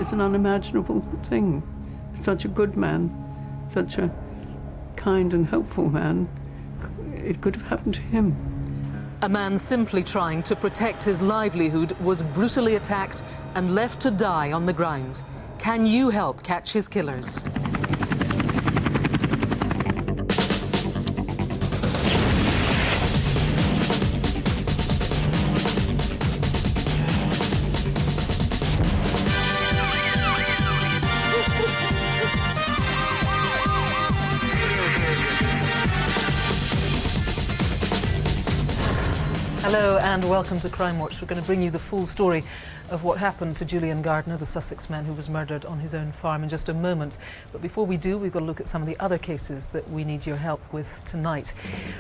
is an unimaginable thing. Such a good man, such a kind and helpful man, it could have happened to him. A man simply trying to protect his livelihood was brutally attacked and left to die on the ground. Can you help catch his killers? Hello and welcome to Crimewatch. We're going to bring you the full story of what happened to Julian Gardner, the Sussex man who was murdered on his own farm, in just a moment. But before we do, we've got to look at some of the other cases that we need your help with tonight.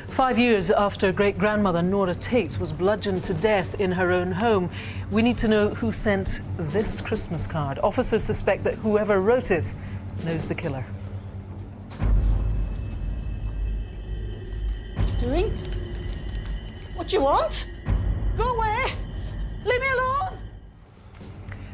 5 years after great-grandmother Nora Tate was bludgeoned to death in her own home, we need to know who sent this Christmas card. Officers suspect that whoever wrote it knows the killer. Doing? What do you want? Go away! Leave me alone!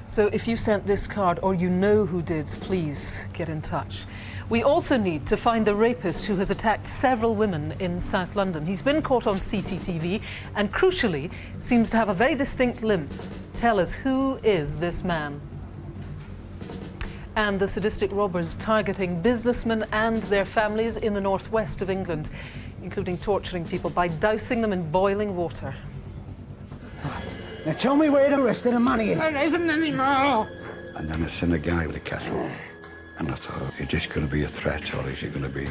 So if you sent this card or you know who did, please get in touch. We also need to find the rapist who has attacked several women in South London. He's been caught on CCTV and, crucially, seems to have a very distinct limp. Tell us, who is this man? And the sadistic robbers targeting businessmen and their families in the northwest of England, including torturing people by dousing them in boiling water. Now tell me where the rest of the money is. There isn't any more! And then I seen a guy with a castle, and I thought, is this going to be a threat or is it going to be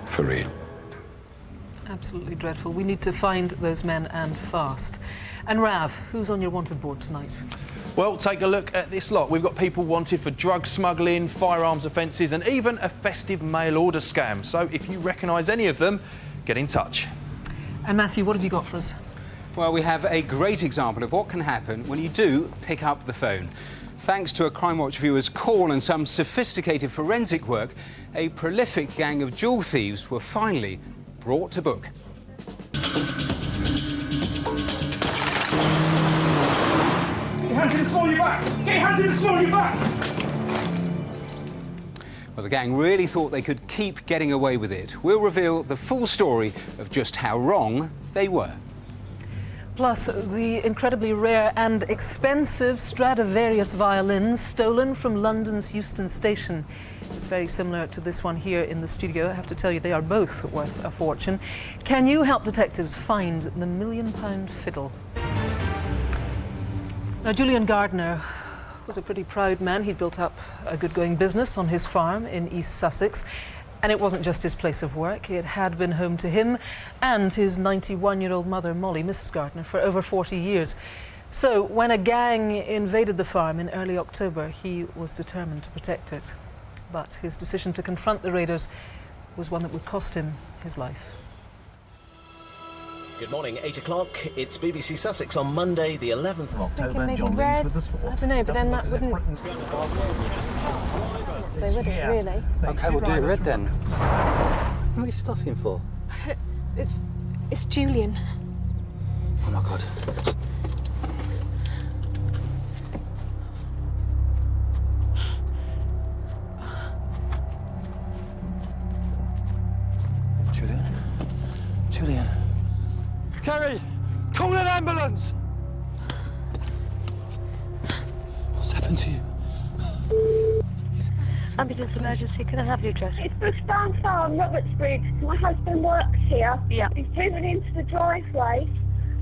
for real? Absolutely dreadful. We need to find those men and fast. And Rav, who's on your wanted board tonight? Well, take a look at this lot. We've got people wanted for drug smuggling, firearms offences and even a festive mail order scam. So if you recognise any of them, get in touch. And Matthew, what have you got for us? Well, we have a great example of what can happen when you do pick up the phone. Thanks to a Crimewatch viewer's call and some sophisticated forensic work, a prolific gang of jewel thieves were finally brought to book. Get your hands in the small of your back! Get your hands in the small of your back! Well, the gang really thought they could keep getting away with it. We'll reveal the full story of just how wrong they were. Plus, the incredibly rare and expensive Stradivarius violins stolen from London's Euston Station. It's very similar to this one here in the studio. I have to tell you, they are both worth a fortune. Can you help detectives find the £1 million fiddle? Now, Julian Gardner was a pretty proud man. He'd built up a good-going business on his farm in East Sussex. And it wasn't just his place of work. It had been home to him and his 91-year-old mother, Molly, Mrs. Gardner, for over 40 years. So when a gang invaded the farm in early October, he was determined to protect it. But his decision to confront the raiders was one that would cost him his life. Good morning, 8 o'clock. It's BBC Sussex on Monday, the 11th of October. Maybe red, I don't know, but then that wouldn't... So would it, really? OK, we'll do it red then. What are you stopping for? It's Julian. Oh, my God. Julian? Julian? Kerry, call an ambulance! What's happened to you? Ambulance emergency, can I have your address? It's Bushbound Farm, Robertsbridge. My husband works here. Yeah. He's driven into the driveway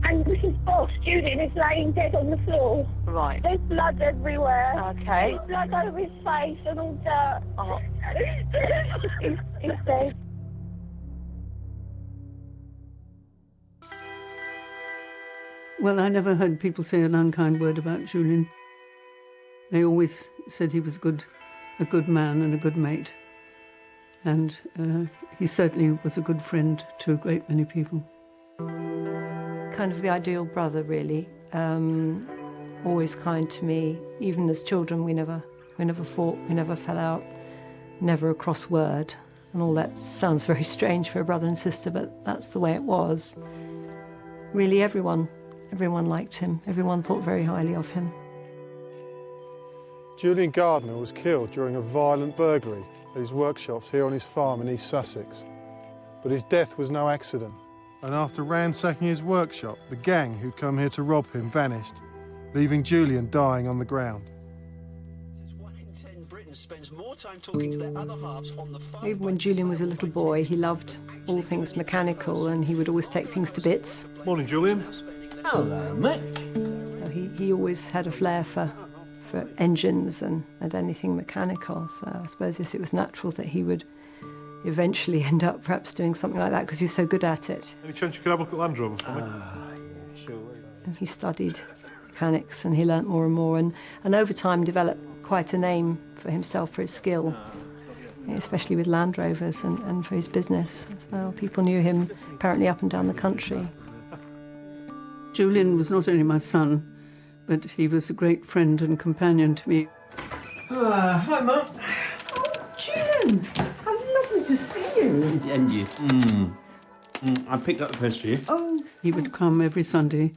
and Mrs. Boss, Julian, is laying dead on the floor. Right. There's blood everywhere. Okay. There's blood over his face and all dirt. Oh. He's dead. Well, I never heard people say an unkind word about Julian. They always said he was a good man and a good mate. And he certainly was a good friend to a great many people. Kind of the ideal brother, really. Always kind to me. Even as children, we never fought, we never fell out, never a cross word. And all that sounds very strange for a brother and sister, but that's the way it was. Really, everyone liked him. Everyone thought very highly of him. Julian Gardner was killed during a violent burglary at his workshops here on his farm in East Sussex. But his death was no accident. And after ransacking his workshop, the gang who'd come here to rob him vanished, leaving Julian dying on the ground. Spends more time talking to their other halves on the phone. Even when Julian was a little boy, he loved all things mechanical and he would always take things to bits. Morning, Julian. Hello, mate. He always had a flair for engines and anything mechanical, so I suppose yes, it was natural that he would eventually end up perhaps doing something like that because he was so good at it. Any chance you could have a look at Land Rover for me? Yeah, sure. And he studied mechanics and he learnt more and more and over time developed quite a name for himself for his skill, especially with Land Rovers and for his business as well. People knew him apparently up and down the country. Julian was not only my son, but he was a great friend and companion to me. Hi, Mum. Oh, Julian, how lovely to see you. And you. I picked up the post for you. Oh. He would come every Sunday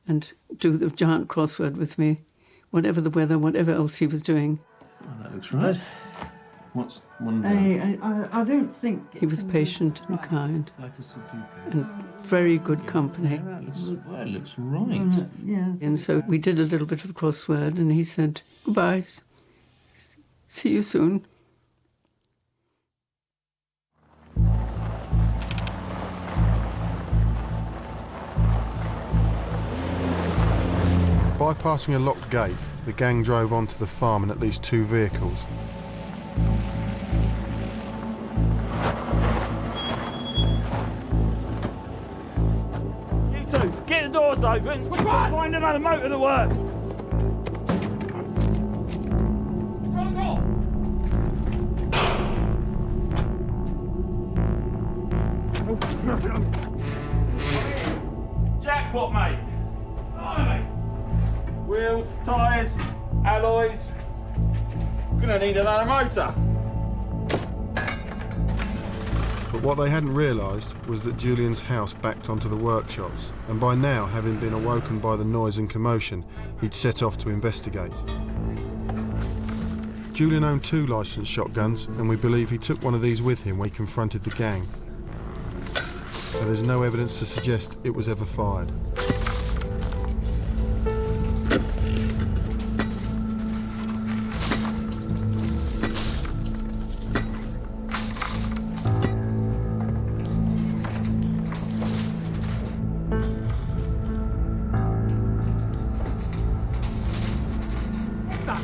and do the giant crossword with me, whatever the weather, whatever else he was doing. Oh, that looks right. What's one? I don't think... He was patient and kind and very good company. It looks right. Yeah. And so we did a little bit of the crossword and he said, goodbye, see you soon. Bypassing a locked gate, the gang drove onto the farm in at least 2 vehicles. You two, get the doors open. We're find another motor to work. Front door. Jackpot, mate. Blimey. Wheels, tyres, alloys. Gonna need another motor. But what they hadn't realised was that Julian's house backed onto the workshops, and by now, having been awoken by the noise and commotion, he'd set off to investigate. Julian owned 2 licensed shotguns, and we believe he took one of these with him when he confronted the gang. But there's no evidence to suggest it was ever fired.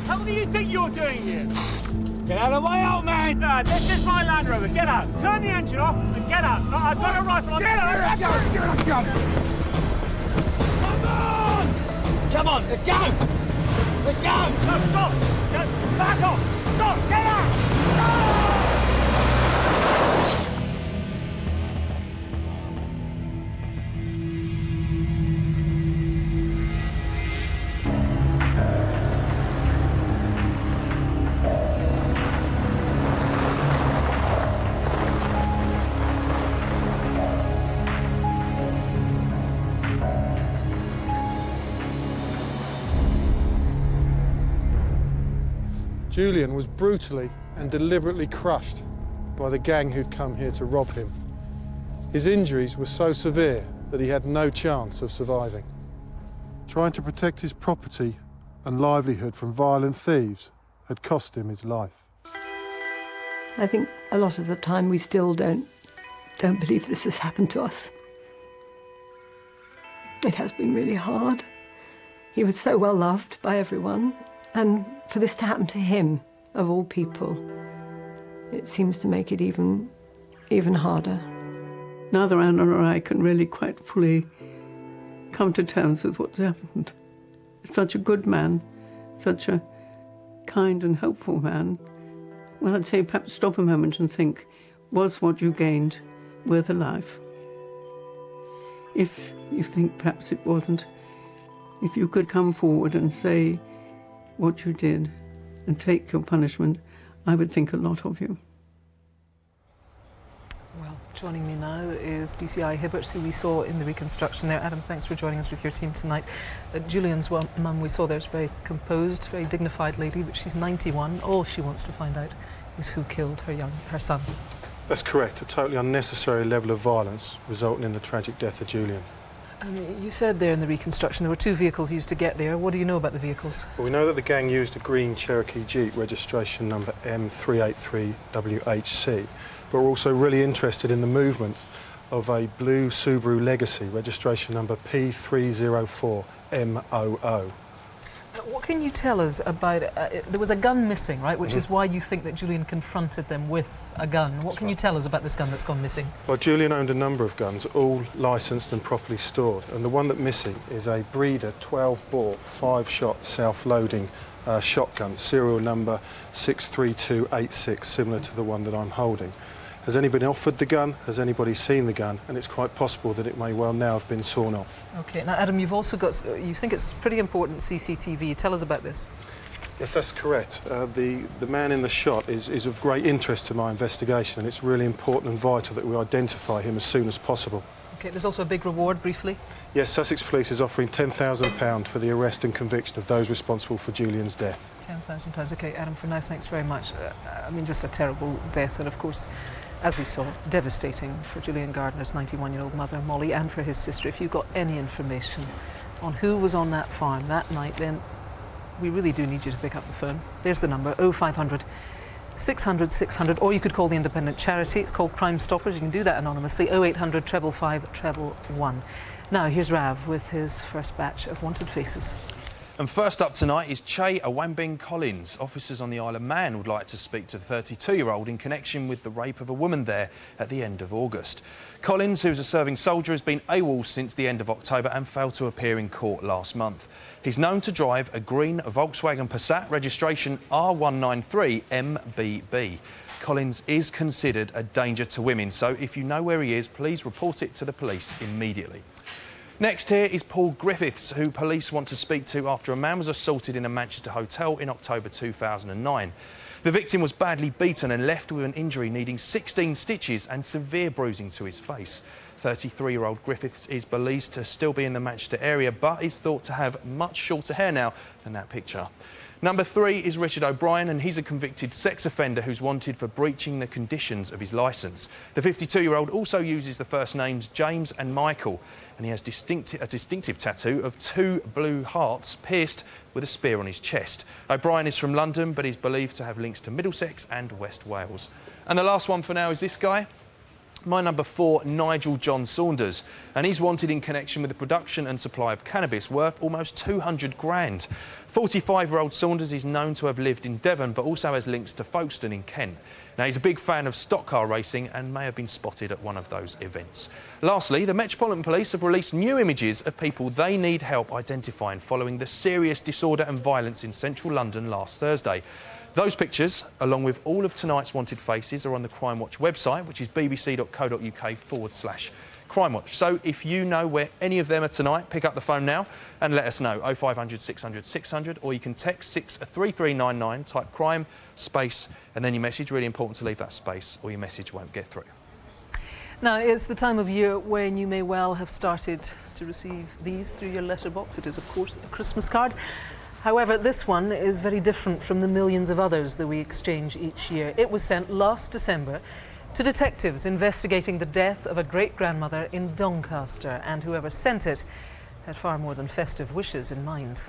What do you think you're doing here? Get out of the way, old man! No, this is my Land Rover. Get out. Turn the engine off and get out. No, I've got a rifle. Get out! Come on! Come on, let's go! Let's go! No, stop! Go, back off! Stop! Get out! No! Julian was brutally and deliberately crushed by the gang who'd come here to rob him. His injuries were so severe that he had no chance of surviving. Trying to protect his property and livelihood from violent thieves had cost him his life. I think a lot of the time we still don't believe this has happened to us. It has been really hard. He was so well loved by everyone, and for this to happen to him, of all people, it seems to make it even harder. Neither Anna or I can really quite fully come to terms with what's happened. Such a good man, such a kind and helpful man. Well, I'd say perhaps stop a moment and think, was what you gained worth a life? If you think perhaps it wasn't, if you could come forward and say what you did and take your punishment, I would think a lot of you. Well, Joining me now is DCI Hibbert, who we saw in the reconstruction there. Adam, thanks for joining us with your team tonight. Julian's mum we saw there is a very composed, very dignified lady, but she's 91. All she wants to find out is who killed her son. That's correct. A totally unnecessary level of violence resulting in the tragic death of Julian. You said there in the reconstruction there were 2 vehicles used to get there. What do you know about the vehicles? Well, we know that the gang used a green Cherokee Jeep, registration number M383WHC, but we're also really interested in the movement of a blue Subaru Legacy, registration number P304MOO. What can you tell us about... there was a gun missing, right, which is why you think that Julian confronted them with a gun. What can you tell us about this gun that's gone missing? Well, Julian owned a number of guns, all licensed and properly stored, and the one that's missing is a Breeder 12-bore, 5-shot self-loading shotgun, serial number 63286, similar to the one that I'm holding. Has anybody offered the gun? Has anybody seen the gun? And it's quite possible that it may well now have been sawn off. OK, now Adam, you've also got... you think it's pretty important CCTV. Tell us about this. Yes, that's correct. The man in the shot is of great interest to my investigation, and it's really important and vital that we identify him as soon as possible. OK, there's also a big reward, briefly. Yes, Sussex Police is offering £10,000 for the arrest and conviction of those responsible for Julian's death. £10,000. OK, Adam, for now, thanks very much. I mean, just a terrible death, and of course, as we saw, devastating for Julian Gardner's 91-year-old mother, Molly, and for his sister. If you've got any information on who was on that farm that night, then we really do need you to pick up the phone. There's the number, 0500 600 600, or you could call the independent charity. It's called Crime Stoppers. You can do that anonymously, 0800 555 111. Now, here's Rav with his first batch of wanted faces. And first up tonight is Che Awambing Collins. Officers on the Isle of Man would like to speak to the 32-year-old in connection with the rape of a woman there at the end of August. Collins, who's a serving soldier, has been AWOL since the end of October and failed to appear in court last month. He's known to drive a green Volkswagen Passat, registration R193MBB. Collins is considered a danger to women, so if you know where he is, please report it to the police immediately. Next here is Paul Griffiths, who police want to speak to after a man was assaulted in a Manchester hotel in October 2009. The victim was badly beaten and left with an injury needing 16 stitches and severe bruising to his face. 33-year-old Griffiths is believed to still be in the Manchester area, but is thought to have much shorter hair now than that picture. Number 3 is Richard O'Brien, and he's a convicted sex offender who's wanted for breaching the conditions of his licence. The 52-year-old also uses the first names James and Michael, and he has a distinctive tattoo of 2 blue hearts pierced with a spear on his chest. O'Brien is from London, but he's believed to have links to Middlesex and West Wales. And the last one for now is this guy. My number 4, Nigel John Saunders, and he's wanted in connection with the production and supply of cannabis worth almost 200 grand. 45-year-old Saunders is known to have lived in Devon, but also has links to Folkestone in Kent. Now, he's a big fan of stock car racing and may have been spotted at one of those events. Lastly, the Metropolitan Police have released new images of people they need help identifying following the serious disorder and violence in central London last Thursday. Those pictures, along with all of tonight's wanted faces, are on the Crimewatch website, which is bbc.co.uk/Crimewatch. So if you know where any of them are tonight, pick up the phone now and let us know, 0500 600 600, or you can text 63399, type crime, space, and then your message. Really important to leave that space, or your message won't get through. Now, it's the time of year when you may well have started to receive these through your letterbox. It is, of course, a Christmas card. However, this one is very different from the millions of others that we exchange each year. It was sent last December to detectives investigating the death of a great-grandmother in Doncaster, and whoever sent it had far more than festive wishes in mind.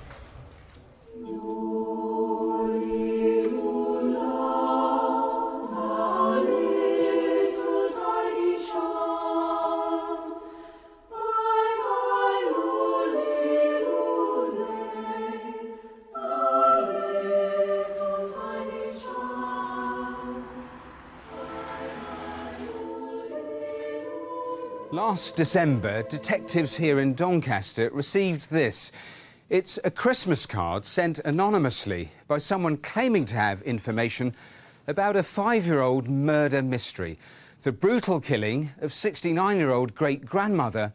Last December, detectives here in Doncaster received this. It's a Christmas card sent anonymously by someone claiming to have information about a 5-year-old murder mystery. The brutal killing of 69-year-old great-grandmother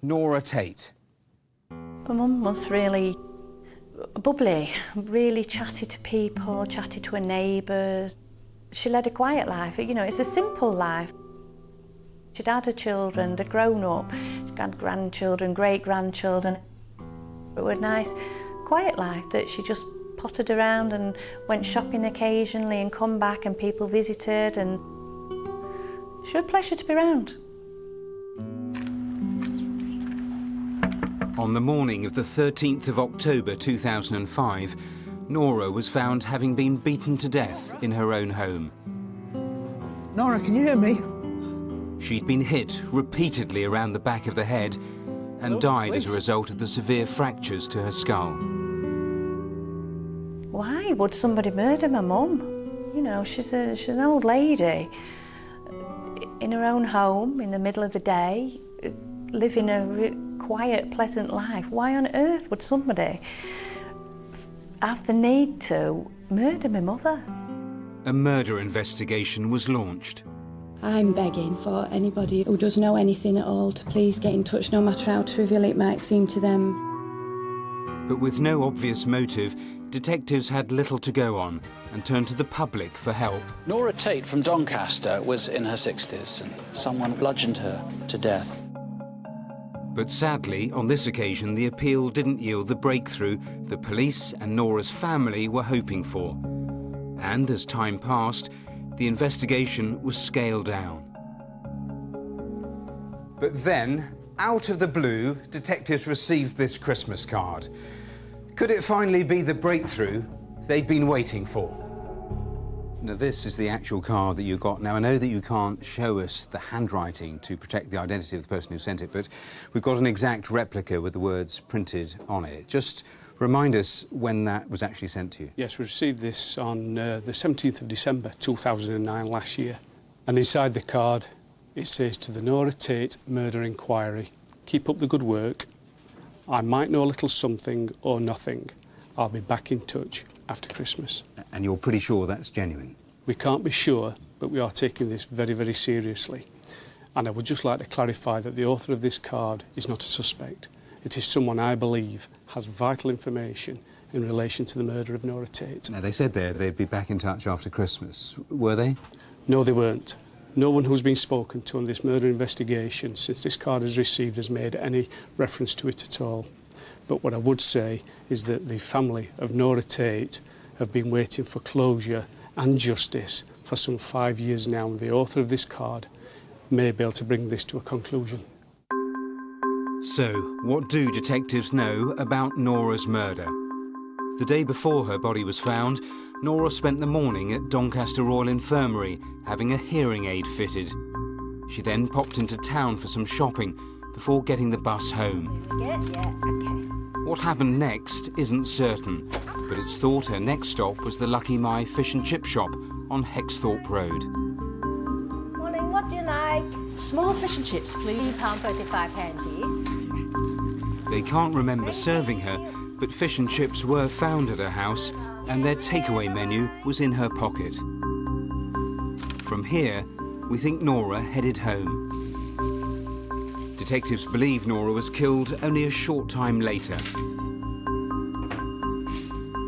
Nora Tate. My mum was really bubbly, really chatty to people, chatty to her neighbours. She led a quiet life, you know, it's a simple life. She'd had her children, they'd grown up, she'd had grandchildren, great-grandchildren. It was a nice, quiet life that she just pottered around and went shopping occasionally and come back and people visited, and she was a pleasure to be around. On the morning of the 13th of October 2005, Nora was found having been beaten to death in her own home. Nora, can you hear me? She'd been hit repeatedly around the back of the head and died as a result of the severe fractures to her skull. Why would somebody murder my mum? You know, she's an old lady in her own home in the middle of the day, living a quiet, pleasant life. Why on earth would somebody have the need to murder my mother? A murder investigation was launched. I'm begging for anybody who does know anything at all to please get in touch, no matter how trivial it might seem to them. But with no obvious motive, detectives had little to go on and turned to the public for help. Nora Tate from Doncaster was in her 60s and someone bludgeoned her to death. But sadly, on this occasion, the appeal didn't yield the breakthrough the police and Nora's family were hoping for. And as time passed, the investigation was scaled down. But then, out of the blue, detectives received this Christmas card. Could it finally be the breakthrough they'd been waiting for? Now, this is the actual card that you got. Now, I know that you can't show us the handwriting to protect the identity of the person who sent it, but we've got an exact replica with the words printed on it. Just remind us when that was actually sent to you. Yes, we received this on the 17th of December 2009, last year. And inside the card, it says, "To the Nora Tate Murder Inquiry, keep up the good work. I might know a little something or nothing. I'll be back in touch after Christmas." And you're pretty sure that's genuine? We can't be sure, but we are taking this very, very seriously. And I would just like to clarify that the author of this card is not a suspect. It is someone I believe has vital information in relation to the murder of Nora Tate. Now, they said there they'd be back in touch after Christmas. Were they? No, they weren't. No one who's been spoken to on this murder investigation since this card is received has made any reference to it at all. But what I would say is that the family of Nora Tate have been waiting for closure and justice for some 5 years now, and the author of this card may be able to bring this to a conclusion. So, what do detectives know about Nora's murder? The day before her body was found, Nora spent the morning at Doncaster Royal Infirmary having a hearing aid fitted. She then popped into town for some shopping before getting the bus home. What happened next isn't certain, but it's thought her next stop was the Lucky My fish and chip shop on Hexthorpe Road. Morning, what do you like? Small fish and chips, please. £3.35, please. They can't remember serving her, but fish and chips were found at her house and their takeaway menu was in her pocket. From here, we think Nora headed home. Detectives believe Nora was killed only a short time later.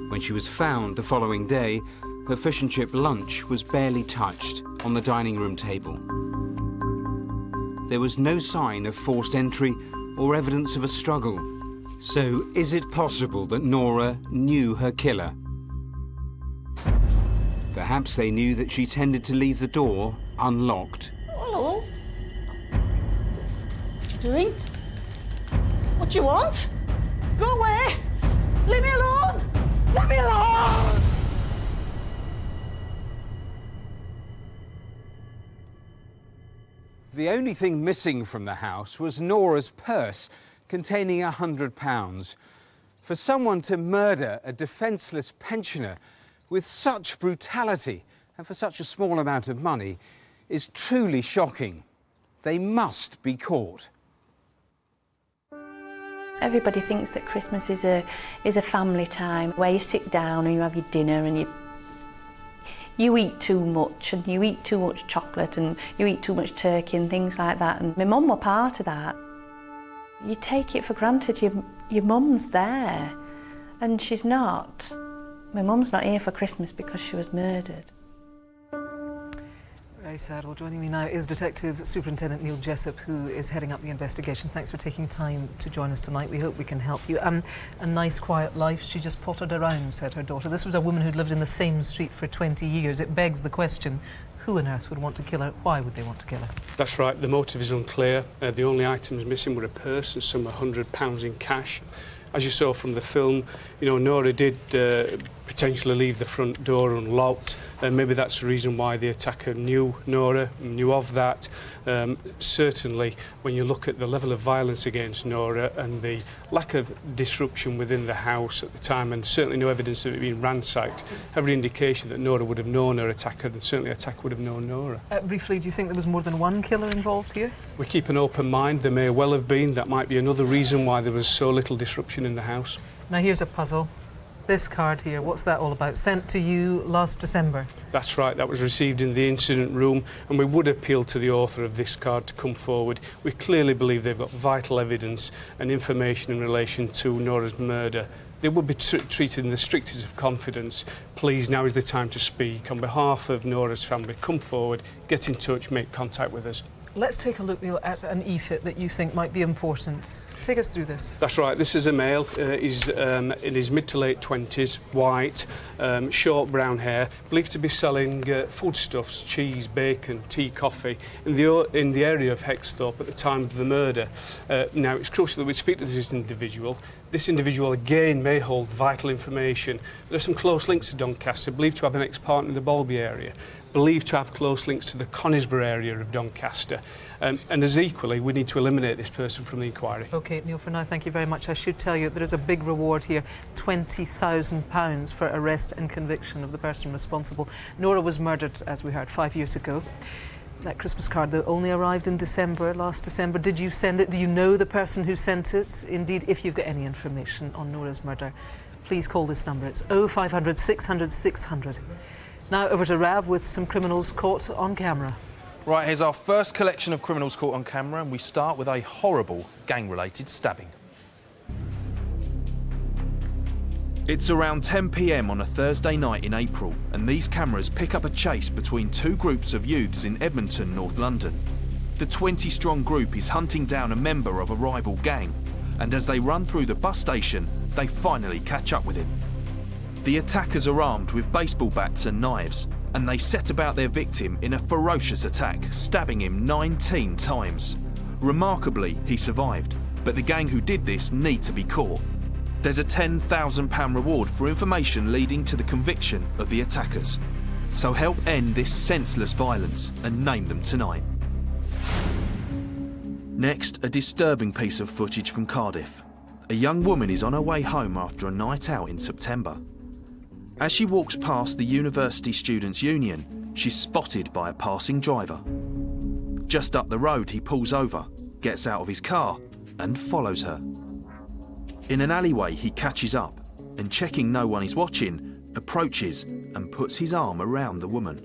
When she was found the following day, her fish and chip lunch was barely touched on the dining room table. There was no sign of forced entry or evidence of a struggle. So, is it possible that Nora knew her killer? Perhaps they knew that she tended to leave the door unlocked. Hello? What you doing? What you want? Go away! Leave me alone! Leave me alone! The only thing missing from the house was Nora's purse containing £100. For someone to murder a defenceless pensioner with such brutality and for such a small amount of money is truly shocking. They must be caught. Everybody thinks that Christmas is a family time where you sit down and you have your dinner and you eat too much and you eat too much chocolate and you eat too much turkey and things like that. And my mum were part of that. You take it for granted your mum's there and she's not. My mum's not here for Christmas because she was murdered. Very sad. Well, joining me now is Detective Superintendent Neil Jessup, who is heading up the investigation. Thanks for taking time to join us tonight. We hope we can help you. A nice, quiet life. She just pottered around, said her daughter. This was a woman who'd lived in the same street for 20 years. It begs the question, who on earth would want to kill her? Why would they want to kill her? That's right. The motive is unclear. The only items missing were a purse and some £100 in cash. As you saw from the film, you know, Nora did potentially leave the front door unlocked. Maybe that's the reason why the attacker knew Nora, knew of that. Certainly, when you look at the level of violence against Nora and the lack of disruption within the house at the time, and certainly no evidence of it being ransacked, every indication that Nora would have known her attacker, and certainly the attacker would have known Nora. Briefly, do you think there was more than one killer involved here? We keep an open mind. There may well have been. That might be another reason why there was so little disruption in the house. Now, here's a puzzle. This card here, what's that all about? Sent to you last December? That's right, that was received in the incident room, and we would appeal to the author of this card to come forward. We clearly believe they've got vital evidence and information in relation to Nora's murder. They would be treated in the strictest of confidence. Please, now is the time to speak. On behalf of Nora's family, come forward, get in touch, make contact with us. Let's take a look, Neil, at an e-fit that you think might be important. Take us through this. That's right. This is a male. He's in his mid to late 20s, white, short brown hair, believed to be selling foodstuffs, cheese, bacon, tea, coffee in the area of Hexthorpe at the time of the murder. Now, it's crucial that we speak to this individual. This individual, again, may hold vital information. There are some close links to Doncaster, believed to have an ex-partner in the Bolby area, believed to have close links to the Conisbrough area of Doncaster. And as equally, we need to eliminate this person from the inquiry. OK, Neil, for now, thank you very much. I should tell you there is a big reward here, £20,000 for arrest and conviction of the person responsible. Nora was murdered, as we heard, 5 years ago. That Christmas card, though, only arrived in December, last December. Did you send it? Do you know the person who sent it? Indeed, if you've got any information on Nora's murder, please call this number. It's 0500 600 600. Now over to Rav with some criminals caught on camera. Right, here's our first collection of criminals caught on camera, and we start with a horrible gang-related stabbing. It's around 10 p.m. on a Thursday night in April, and these cameras pick up a chase between two groups of youths in Edmonton, North London. The 20-strong group is hunting down a member of a rival gang, and as they run through the bus station, they finally catch up with him. The attackers are armed with baseball bats and knives, and they set about their victim in a ferocious attack, stabbing him 19 times. Remarkably, he survived, but the gang who did this need to be caught. There's a £10,000 reward for information leading to the conviction of the attackers. So help end this senseless violence and name them tonight. Next, a disturbing piece of footage from Cardiff. A young woman is on her way home after a night out in September. As she walks past the University Students' Union, she's spotted by a passing driver. Just up the road, he pulls over, gets out of his car and follows her. In an alleyway, he catches up and, checking no one is watching, approaches and puts his arm around the woman.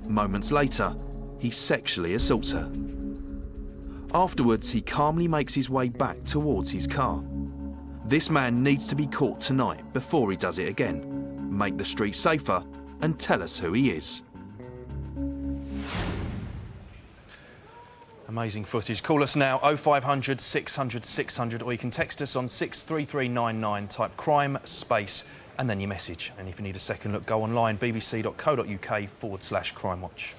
Moments later, he sexually assaults her. Afterwards, he calmly makes his way back towards his car. This man needs to be caught tonight before he does it again, make the streets safer and tell us who he is. Amazing footage. Call us now, 0500 600 600, or you can text us on 63399, type crime space and then your message. And if you need a second look, go online, bbc.co.uk/crimewatch.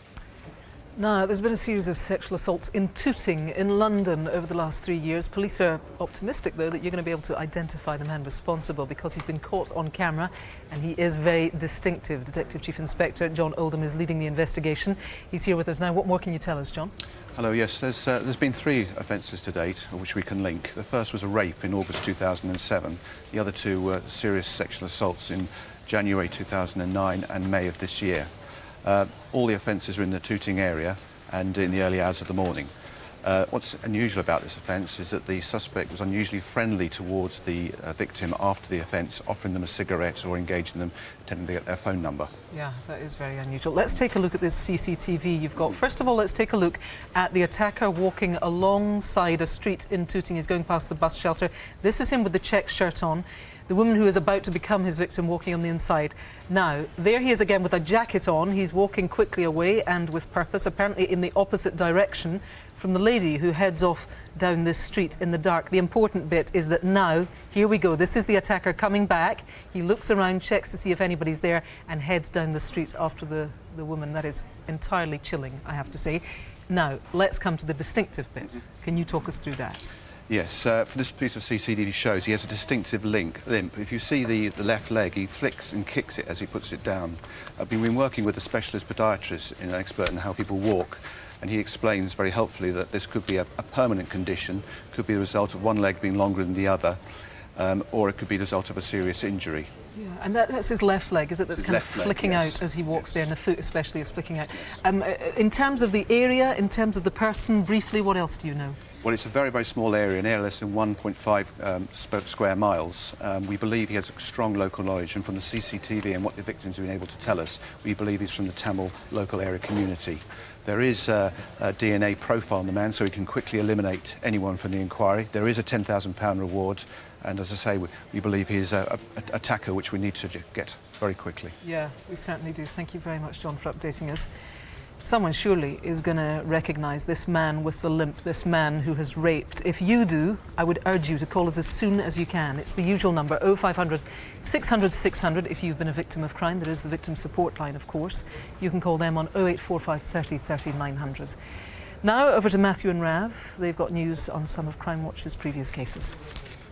Now, there's been a series of sexual assaults in Tooting in London over the last 3 years. Police are optimistic, though, that you're going to be able to identify the man responsible because he's been caught on camera and he is very distinctive. Detective Chief Inspector John Oldham is leading the investigation. He's here with us now. What more can you tell us, John? Hello, yes, there's been 3 offences to date, which we can link. The first was a rape in August 2007. The other 2 were serious sexual assaults in January 2009 and May of this year. All the offences are in the Tooting area and in the early hours of the morning. What's unusual about this offence is that the suspect was unusually friendly towards the victim after the offence, offering them a cigarette or engaging them, attempting to get their phone number. Yeah, that is very unusual. Let's take a look at this CCTV you've got. First of all, let's take a look at the attacker walking alongside a street in Tooting. He's going past the bus shelter. This is him with the check shirt on. The woman who is about to become his victim walking on the inside. Now, there he is again with a jacket on. He's walking quickly away and with purpose, apparently in the opposite direction from the lady who heads off down this street in the dark. The important bit is that now, here we go. This is the attacker coming back. He looks around, checks to see if anybody's there and heads down the street after the woman. That is entirely chilling, I have to say. Now, let's come to the distinctive bit. Can you talk us through that? Yes, for this piece of CCTV shows he has a distinctive limp. If you see the left leg, he flicks and kicks it as he puts it down. I've been working with a specialist podiatrist, an expert in how people walk, and he explains very helpfully that this could be a permanent condition, could be the result of one leg being longer than the other, or it could be the result of a serious injury. Yeah, and that's his left leg, is it? That's kind of flicking leg, yes. out as he walks there, and the foot especially is flicking out. In terms of the area, in terms of the person, briefly, what else do you know? Well, it's a very, very small area, an area less than 1.5 square miles. We believe he has a strong local knowledge, and from the CCTV and what the victims have been able to tell us, we believe he's from the Tamil local area community. There is a DNA profile on the man, so we can quickly eliminate anyone from the inquiry. There is a £10,000 reward, and as I say, we believe he is an attacker which we need to get very quickly. Yeah, we certainly do. Thank you very much, John, for updating us. Someone surely is going to recognise this man with the limp, this man who has raped. If you do, I would urge you to call us as soon as you can. It's the usual number, 0500 600 600, if you've been a victim of crime. There is the victim support line, of course. You can call them on 0845 30 30 900. Now, over to Matthew and Rav. They've got news on some of Crimewatch's previous cases.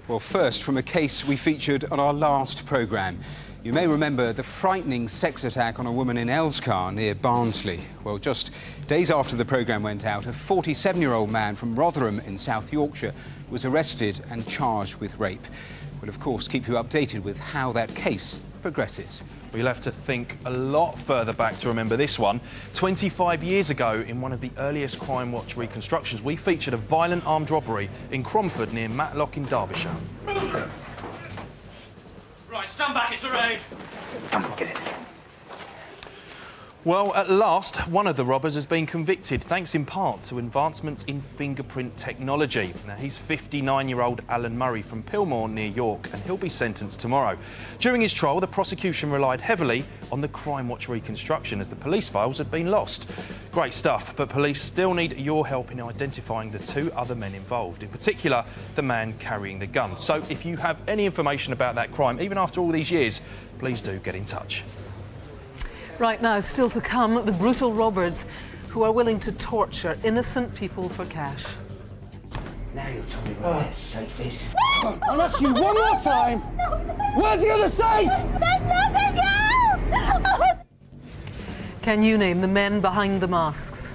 Well, first, from a case we featured on our last programme. You may remember the frightening sex attack on a woman in Elscar near Barnsley. Well, just days after the programme went out, a 47-year-old man from Rotherham in South Yorkshire was arrested and charged with rape. We'll, of course, keep you updated with how that case progresses. We'll have to think a lot further back to remember this one. 25 years ago, in one of the earliest Crimewatch reconstructions, we featured a violent armed robbery in Cromford near Matlock in Derbyshire. Right, stand back, it's a raid. Come on, get in. Well, at last, one of the robbers has been convicted, thanks in part to advancements in fingerprint technology. Now, he's 59-year-old Alan Murray from Pilmore near York, and he'll be sentenced tomorrow. During his trial, the prosecution relied heavily on the Crimewatch reconstruction, as the police files had been lost. Great stuff, but police still need your help in identifying the two other men involved, in particular, the man carrying the gun. So if you have any information about that crime, even after all these years, please do get in touch. Right now, still to come, the brutal robbers who are willing to torture innocent people for cash. Now you'll tell me where that safe is. I'll ask you one more time. Where's the other safe? There's nothing else! Can you name the men behind the masks?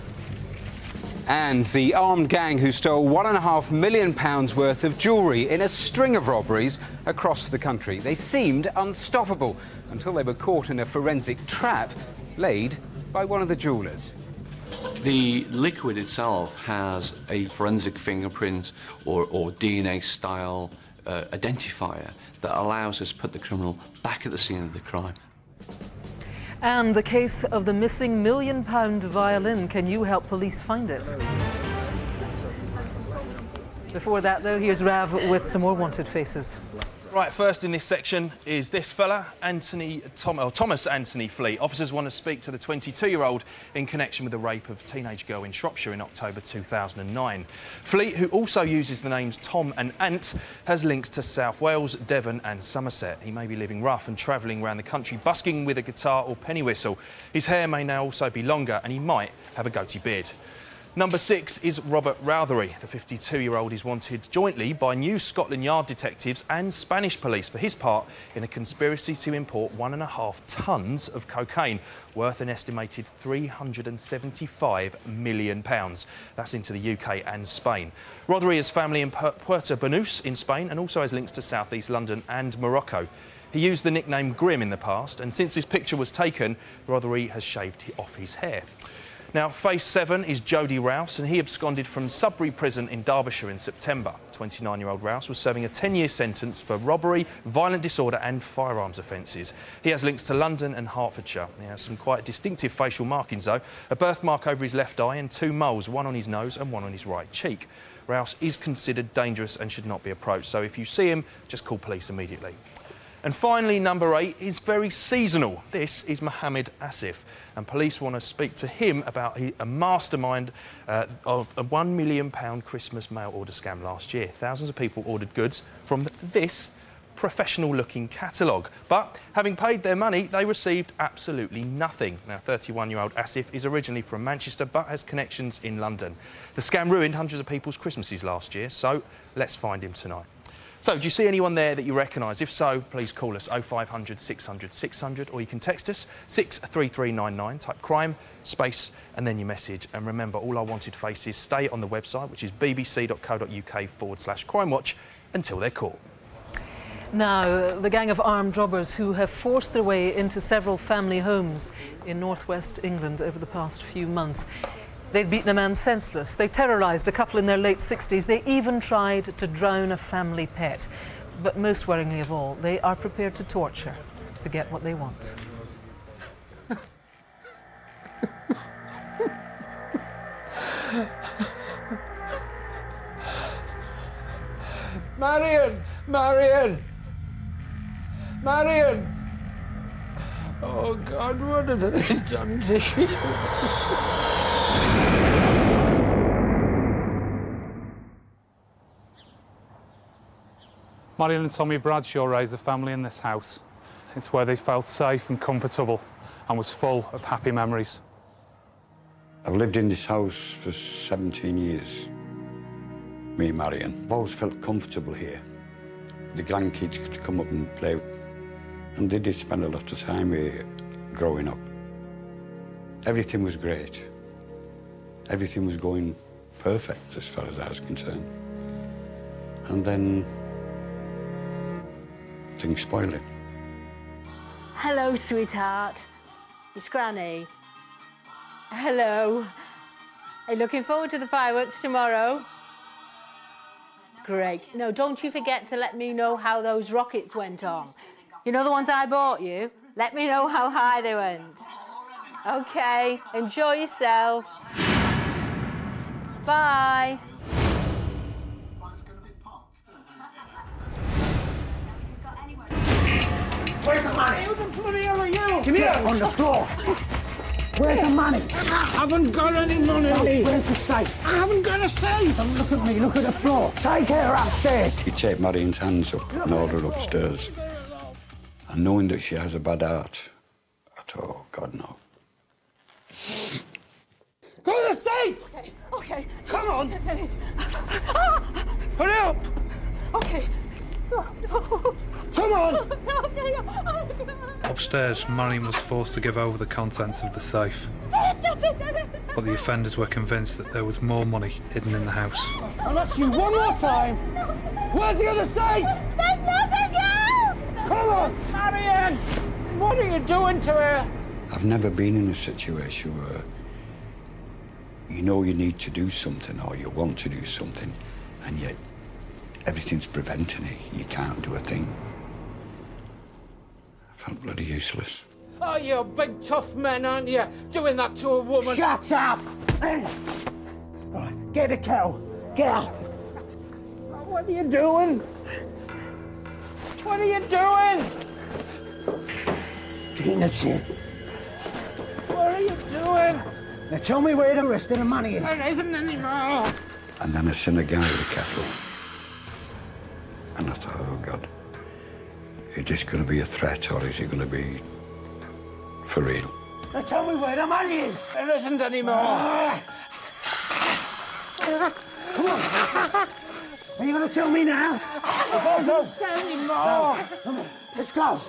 And the armed gang who stole £1.5 million worth of jewellery in a string of robberies across the country. They seemed unstoppable until they were caught in a forensic trap laid by one of the jewellers. The liquid itself has a forensic fingerprint or DNA style identifier that allows us to put the criminal back at the scene of the crime. And the case of the missing £1 million violin. Can you help police find it? Before that, though, here's Rav with some more wanted faces. Right, first in this section is this fella, Thomas Anthony Fleet. Officers want to speak to the 22-year-old in connection with the rape of a teenage girl in Shropshire in October 2009. Fleet, who also uses the names Tom and Ant, has links to South Wales, Devon and Somerset. He may be living rough and travelling around the country, busking with a guitar or penny whistle. His hair may now also be longer and he might have a goatee beard. Number 6 is Robert Routhery. The 52-year-old is wanted jointly by New Scotland Yard detectives and Spanish police for his part in a conspiracy to import 1.5 tonnes of cocaine, worth an estimated £375 million. That's into the UK and Spain. Routhery has family in Puerto Banús in Spain and also has links to South East London and Morocco. He used the nickname Grim in the past, and since this picture was taken, Routhery has shaved off his hair. Now, Face 7 is Jody Rouse, and he absconded from Sudbury Prison in Derbyshire in September. 29-year-old Rouse was serving a 10-year sentence for robbery, violent disorder and firearms offences. He has links to London and Hertfordshire. He has some quite distinctive facial markings, though. A birthmark over his left eye and 2 moles, one on his nose and one on his right cheek. Rouse is considered dangerous and should not be approached, so if you see him, just call police immediately. And finally, number 8 is very seasonal. This is Mohammed Asif, and police want to speak to him about a mastermind of a £1 million Christmas mail order scam last year. Thousands of people ordered goods from this professional-looking catalogue. But having paid their money, they received absolutely nothing. Now, 31-year-old Asif is originally from Manchester but has connections in London. The scam ruined hundreds of people's Christmases last year, so let's find him tonight. So, do you see anyone there that you recognise? If so, please call us 0500 600 600, or you can text us 63399, type crime, space, and then your message. And remember, all our wanted faces stay on the website, which is bbc.co.uk/crimewatch, until they're caught. Now, the gang of armed robbers who have forced their way into several family homes in northwest England over the past few months. They've beaten a man senseless. They terrorised a couple in their late 60s. They even tried to drown a family pet. But most worryingly of all, they are prepared to torture to get what they want. Marion! Marion! Marion! Oh, God, what have they done to you? Marion and Tommy Bradshaw raised a family in this house. It's where they felt safe and comfortable and was full of happy memories. I've lived in this house for 17 years. Me and Marion. I've always felt comfortable here. The grandkids could come up and play. And they did spend a lot of time here growing up. Everything was great. Everything was going perfect as far as I was concerned. And then things spoiled it. Hello, sweetheart. It's Granny. Hello. Are you looking forward to the fireworks tomorrow? Great. No, don't you forget to let me know how those rockets went on. You know the ones I bought you? Let me know how high they went. OK, enjoy yourself. Bye. Where's the money? Who the bloody hell are you? Give me that on the floor. Where's the money? I haven't got any money. Where's the safe? I haven't got a safe. Don't look at me, look at the floor. Take her upstairs. You take Marion's hands up and order her upstairs. And knowing that she has a bad heart, I thought, oh, God, no. Go to the safe! Okay. Come on! Hurry up! Okay. Come on! Upstairs, Marion was forced to give over the contents of the safe. But the offenders were convinced that there was more money hidden in the house. I'll ask you one more time. Where's the other safe? There's nothing else! Come on! Marion! What are you doing to her? I've never been in a situation where you know you need to do something or you want to do something, and yet everything's preventing it. You can't do a thing. I felt bloody useless. Oh, you're a big tough man, aren't you? Doing that to a woman. Shut up! Right, get the kettle. Get out. What are you doing? What are you doing? Get in the chair. What are you doing? Now tell me where the rest of the money is. There isn't any more. And then I seen a guy with a kettle. And I thought, oh, God, is this going to be a threat or is it going to be for real? Now tell me where the money is. There isn't any more. Come on. Are you going to tell me now? There isn't any more. Come on, let's go.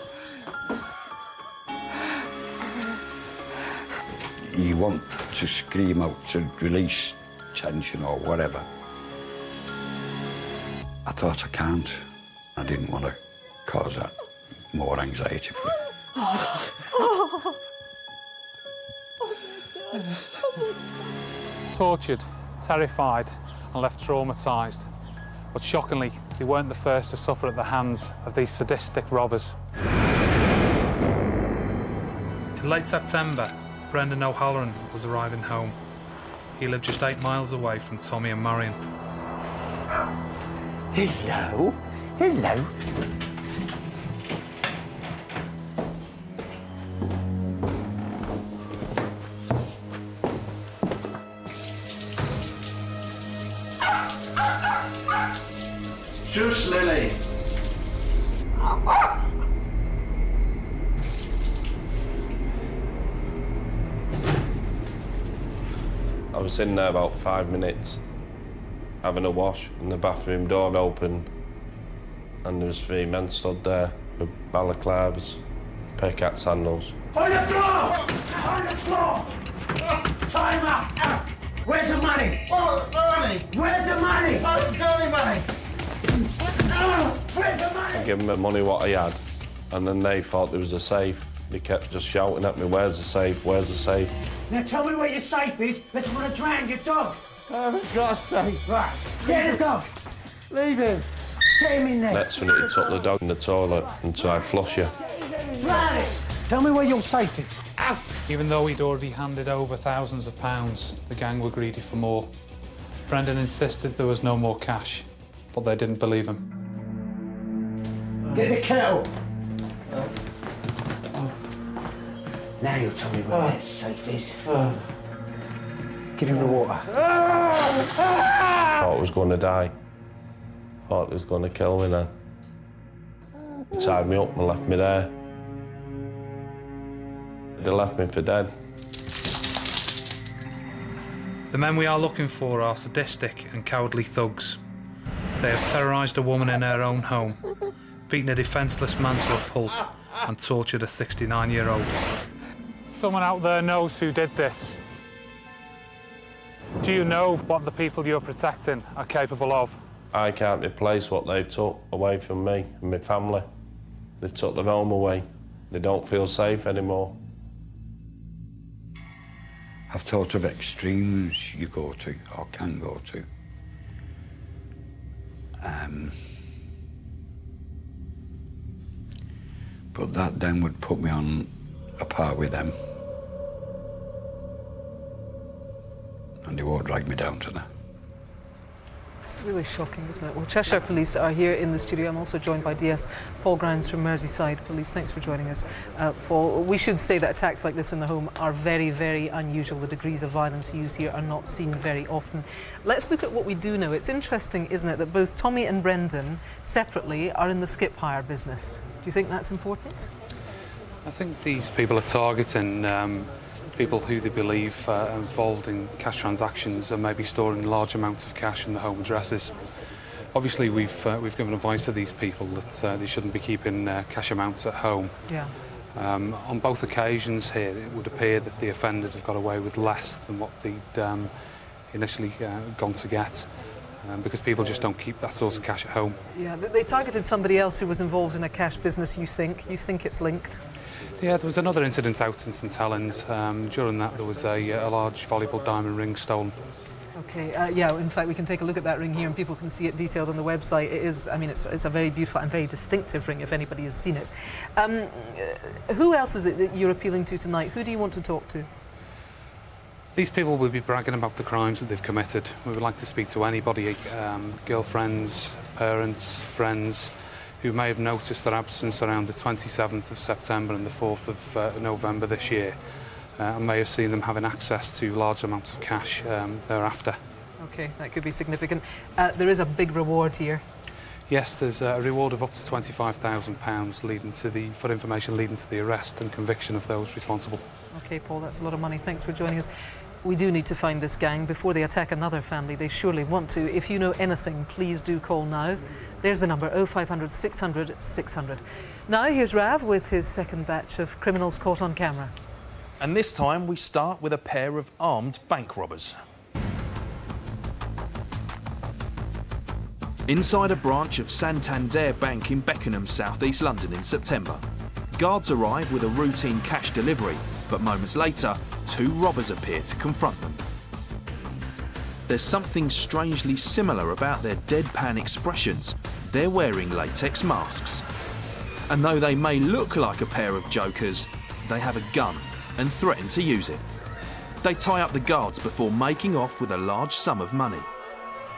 You want to scream out to release tension or whatever. I thought I can't. I didn't want to cause that more anxiety for it. Tortured, terrified and left traumatised. But shockingly, they weren't the first to suffer at the hands of these sadistic robbers. In late September, Brendan O'Halloran was arriving home. He lived just 8 miles away from Tommy and Marion. Hello. Hello. Shush, Lily. I was in there about 5 minutes, having a wash, and the bathroom door opened, and there was 3 men stood there with balaclavas, pickaxe handles. On the floor! On the floor! Time up! Where's the money? Oh, money! Where's the money? I haven't got any money! Where's the money? I gave them the money what I had, and then they thought there was a safe. They kept just shouting at me, "Where's the safe? Where's the safe?" Now tell me where your safe is. Let's want to drown your dog. I haven't got a safe. Right, get the dog. Leave him. Get him in there. Next minute, he took the dog in the toilet and tried to flush you. Drown it. Tell me where your safe is. Even though he'd already handed over thousands of pounds, the gang were greedy for more. Brendan insisted there was no more cash, but they didn't believe him. Get the kettle. Now you'll tell me where that safe is. Give him the water. Thought I was going to die. Thought he was going to kill me then. He tied me up and left me there. They left me for dead. The men we are looking for are sadistic and cowardly thugs. They have terrorised a woman in her own home, beaten a defenceless man to a pulp, and tortured a 69-year-old. Someone out there knows who did this. Do you know what the people you're protecting are capable of? I can't replace what they've took away from me and my family. They've took their home away. They don't feel safe anymore. I've thought of extremes you go to, or can go to. But that then would put me on a par with them. And they won't drag me down to that. It's really shocking, isn't it? Well, Cheshire Police are here in the studio. I'm also joined by DS Paul Grounds from Merseyside Police. Thanks for joining us, Paul. We should say that attacks like this in the home are very, very unusual. The degrees of violence used here are not seen very often. Let's look at what we do know. It's interesting, isn't it, that both Tommy and Brendan, separately, are in the skip hire business. Do you think that's important? I think these people are targeting people who they believe are involved in cash transactions and maybe storing large amounts of cash in the home addresses. Obviously, we've given advice to these people that they shouldn't be keeping cash amounts at home. Yeah. On both occasions here, it would appear that the offenders have got away with less than what they'd initially gone to get. Because people just don't keep that sort of cash at home. Yeah, they targeted somebody else who was involved in a cash business, you think? You think it's linked? Yeah, there was another incident out in St Helens. During that, there was a large valuable diamond ring stolen. Okay, yeah, in fact, we can take a look at that ring here and people can see it detailed on the website. It is, I mean, it's a very beautiful and very distinctive ring if anybody has seen it. Who else is it that you're appealing to tonight? Who do you want to talk to? These people will be bragging about the crimes that they've committed. We would like to speak to anybody, girlfriends, parents, friends, who may have noticed their absence around the 27th of September and the 4th of November this year, and may have seen them having access to large amounts of cash thereafter. OK, that could be significant. There is a big reward here. Yes, there's a reward of up to £25,000 for information leading to the arrest and conviction of those responsible. OK, Paul, that's a lot of money. Thanks for joining us. We do need to find this gang before they attack another family. They surely want to. If you know anything, please do call now. There's the number, 0500 600 600. Now here's Rav with his second batch of criminals caught on camera. And this time we start with a pair of armed bank robbers. Inside a branch of Santander Bank in Beckenham, South East London in September. Guards arrive with a routine cash delivery, but moments later, two robbers appear to confront them. There's something strangely similar about their deadpan expressions. They're wearing latex masks. And though they may look like a pair of jokers, they have a gun and threaten to use it. They tie up the guards before making off with a large sum of money.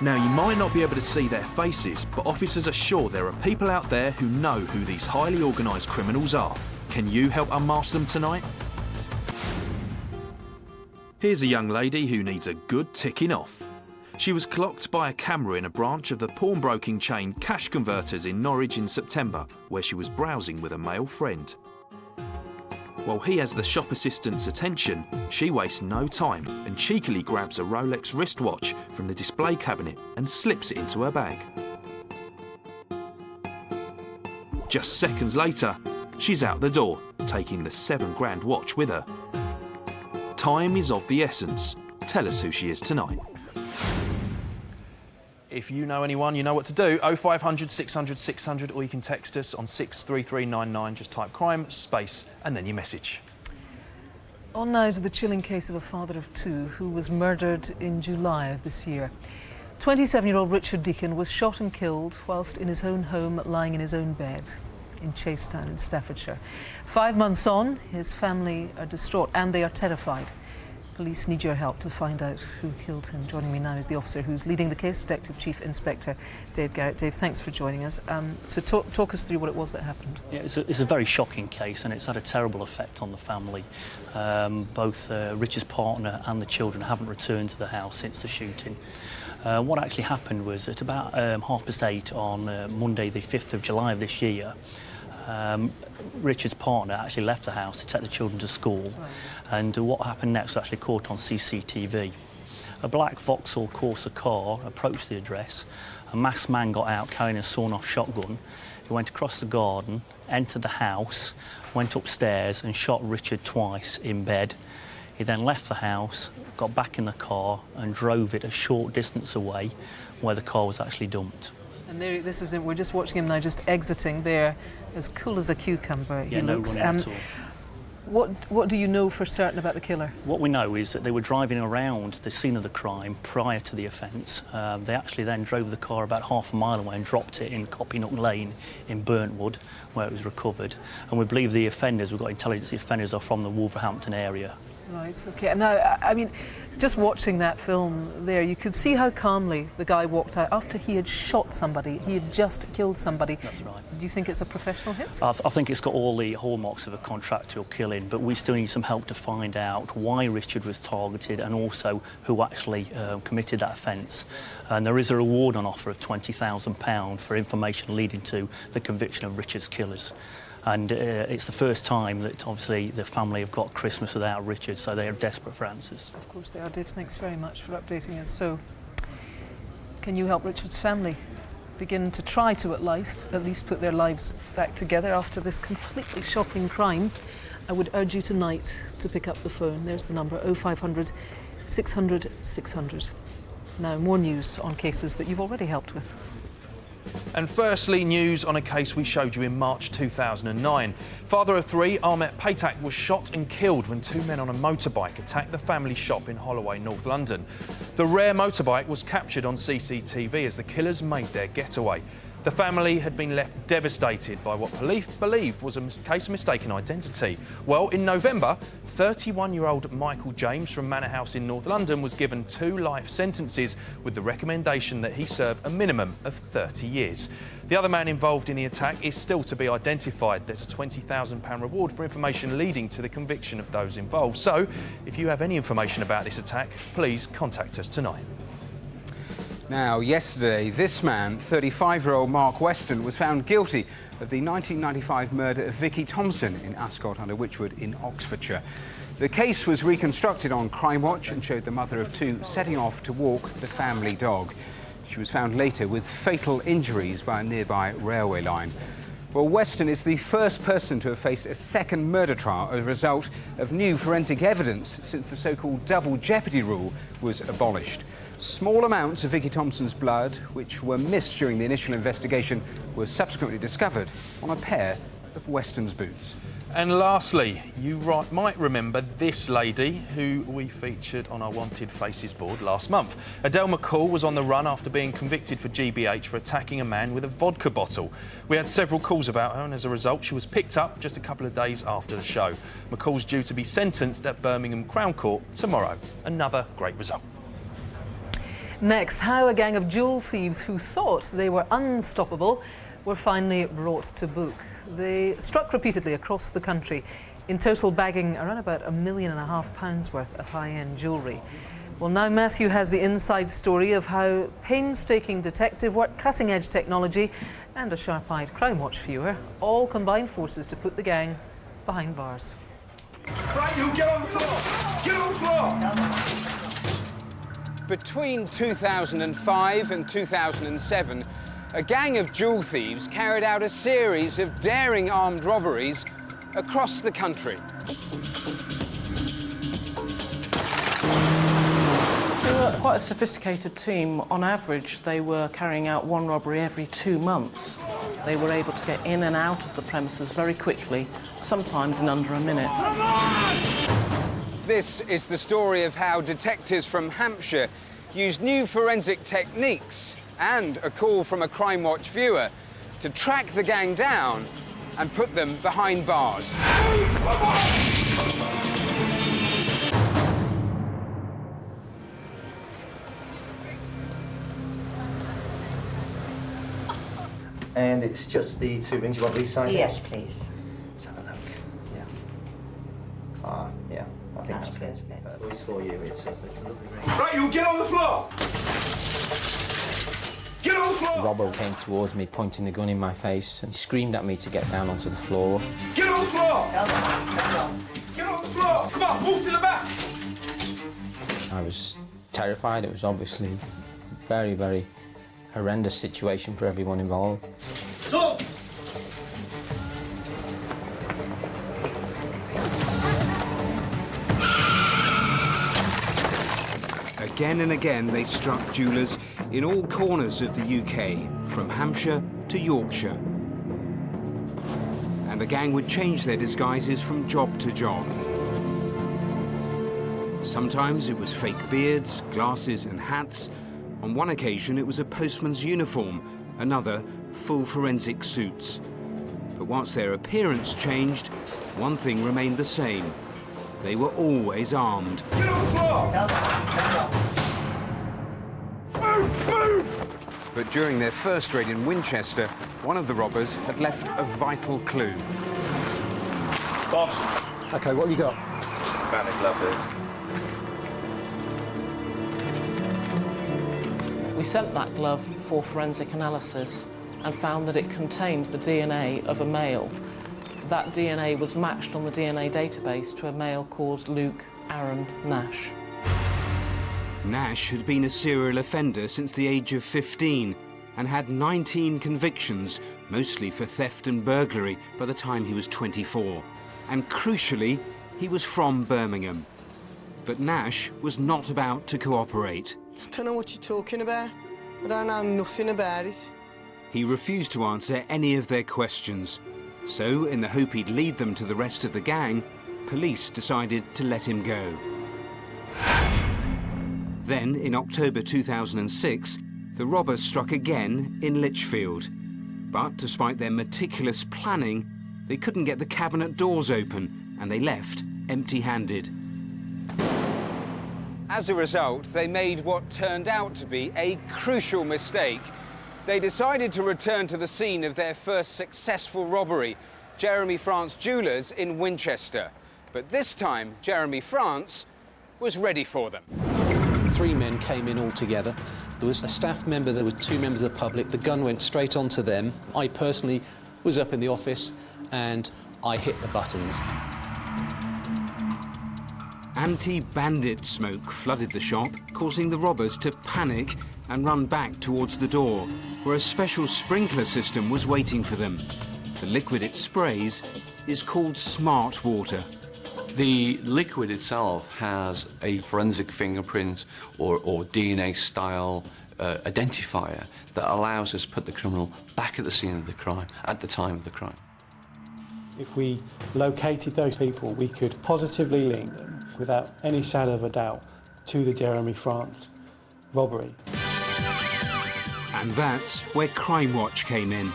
Now, you might not be able to see their faces, but officers are sure there are people out there who know who these highly organised criminals are. Can you help unmask them tonight? Here's a young lady who needs a good ticking off. She was clocked by a camera in a branch of the pawnbroking chain Cash Converters in Norwich in September, where she was browsing with a male friend. While he has the shop assistant's attention, she wastes no time and cheekily grabs a Rolex wristwatch from the display cabinet and slips it into her bag. Just seconds later, she's out the door, taking the £7,000 watch with her. Time is of the essence. Tell us who she is tonight. If you know anyone, you know what to do. 0500 600 600, or you can text us on 63399. Just type crime, space, and then your message. On now to the chilling case of a father of two who was murdered in July of this year. 27-year-old Richard Deacon was shot and killed whilst in his own home, lying in his own bed in Chasetown in Staffordshire. 5 months on, his family are distraught and they are terrified. Police need your help to find out who killed him. Joining me now is the officer who's leading the case, Detective Chief Inspector Dave Garrett. Dave, thanks for joining us. So talk us through what it was that happened. Yeah, it's a very shocking case, and it's had a terrible effect on the family. Both Richard's partner and the children haven't returned to the house since the shooting. What actually happened was at about 8:30 on Monday the 5th of July of this year, Richard's partner actually left the house to take the children to school, and what happened next was actually caught on CCTV. A black Vauxhall Corsa car approached the address. A masked man got out carrying a sawn-off shotgun. He went across the garden, entered the house, went upstairs and shot Richard twice in bed. He then left the house, got back in the car and drove it a short distance away where the car was actually dumped. And there, this is him. We're just watching him now, just exiting there, as cool as a cucumber. He looks. No running at all. What do you know for certain about the killer? What we know is that they were driving around the scene of the crime prior to the offence. They actually then drove the car about half a mile away and dropped it in Copynook Lane in Burntwood, where it was recovered. And we believe the offenders, we've got intelligence, the offenders are from the Wolverhampton area. Right, OK. Now, I mean, just watching that film there, you could see how calmly the guy walked out after he had shot somebody. He had just killed somebody. That's right. Do you think it's a professional hit? I think it's got all the hallmarks of a contractual killing, but we still need some help to find out why Richard was targeted and also who actually committed that offence. And there is a reward on offer of £20,000 for information leading to the conviction of Richard's killers. And it's the first time that obviously the family have got Christmas without Richard, so they are desperate for answers. Of course they are, Dave. Thanks very much for updating us. So, can you help Richard's family begin to try to at least put their lives back together after this completely shocking crime? I would urge you tonight to pick up the phone. There's the number, 0500 600 600. Now, more news on cases that you've already helped with. And firstly, news on a case we showed you in March 2009. Father of three, Ahmet Patak, was shot and killed when two men on a motorbike attacked the family shop in Holloway, North London. The rare motorbike was captured on CCTV as the killers made their getaway. The family had been left devastated by what police believed was a case of mistaken identity. Well, in November, 31-year-old Michael James from Manor House in North London was given 2 life sentences with the recommendation that he serve a minimum of 30 years. The other man involved in the attack is still to be identified. There's a £20,000 reward for information leading to the conviction of those involved. So, if you have any information about this attack, please contact us tonight. Now, yesterday, this man, 35-year-old Mark Weston, was found guilty of the 1995 murder of Vicky Thompson in Ascot under Wychwood in Oxfordshire. The case was reconstructed on Crimewatch and showed the mother of two setting off to walk the family dog. She was found later with fatal injuries by a nearby railway line. Well, Weston is the first person to have faced a second murder trial as a result of new forensic evidence since the so-called double jeopardy rule was abolished. Small amounts of Vicky Thompson's blood, which were missed during the initial investigation, were subsequently discovered on a pair of Weston's boots. And lastly, you might remember this lady who we featured on our Wanted Faces board last month. Adele McCall was on the run after being convicted for GBH for attacking a man with a vodka bottle. We had several calls about her, and as a result, she was picked up just a couple of days after the show. McCall's due to be sentenced at Birmingham Crown Court tomorrow. Another great result. Next, how a gang of jewel thieves who thought they were unstoppable were finally brought to book. They struck repeatedly across the country, in total bagging around about £1.5 million worth of high-end jewellery. Well, now Matthew has the inside story of how painstaking detective work, cutting-edge technology and a sharp-eyed Crimewatch viewer all combine forces to put the gang behind bars. Right, you get on the floor! Get on the floor! Between 2005 and 2007, a gang of jewel thieves carried out a series of daring armed robberies across the country. They were quite a sophisticated team. On average, they were carrying out one robbery every 2 months. They were able to get in and out of the premises very quickly, sometimes in under a minute. This is the story of how detectives from Hampshire used new forensic techniques and a call from a Crimewatch viewer to track the gang down and put them behind bars. And it's just the 2 rings. You want these sizes? Yes, please. Let's have a look. Yeah. Yeah. I think that's good. It's for you. It's a lovely ring. Right, you get on the floor! Get on the floor! The robber came towards me, pointing the gun in my face, and screamed at me to get down onto the floor. Get on the floor! Get on the floor! Come on, move to the back! I was terrified. It was obviously a very, very horrendous situation for everyone involved. Stop! Again and again, they struck jewellers in all corners of the UK, from Hampshire to Yorkshire. And the gang would change their disguises from job to job. Sometimes it was fake beards, glasses and hats. On one occasion, it was a postman's uniform, another, full forensic suits. But once their appearance changed, one thing remained the same. They were always armed. Get on the floor! Move! Move! But during their first raid in Winchester, one of the robbers had left a vital clue. Boss. OK, what have you got? Found a glove here. We sent that glove for forensic analysis and found that it contained the DNA of a male. That DNA was matched on the DNA database to a male called Luke Aaron Nash. Nash had been a serial offender since the age of 15 and had 19 convictions, mostly for theft and burglary, by the time he was 24. And crucially, he was from Birmingham. But Nash was not about to cooperate. I don't know what you're talking about. I don't know nothing about it. He refused to answer any of their questions. So, in the hope he'd lead them to the rest of the gang, police decided to let him go. Then, in October 2006, the robbers struck again in Lichfield. But despite their meticulous planning, they couldn't get the cabinet doors open, and they left empty-handed. As a result, they made what turned out to be a crucial mistake. They decided to return to the scene of their first successful robbery, Jeremy France Jewellers in Winchester. But this time, Jeremy France was ready for them. 3 men came in all together. There was a staff member, there were 2 members of the public. The gun went straight onto them. I personally was up in the office and I hit the buttons. Anti-bandit smoke flooded the shop, causing the robbers to panic and run back towards the door, where a special sprinkler system was waiting for them. The liquid it sprays is called smart water. The liquid itself has a forensic fingerprint or DNA style identifier that allows us to put the criminal back at the scene of the crime at the time of the crime. If we located those people, we could positively link them without any shadow of a doubt to the Jeremy France robbery. And that's where Crimewatch came in.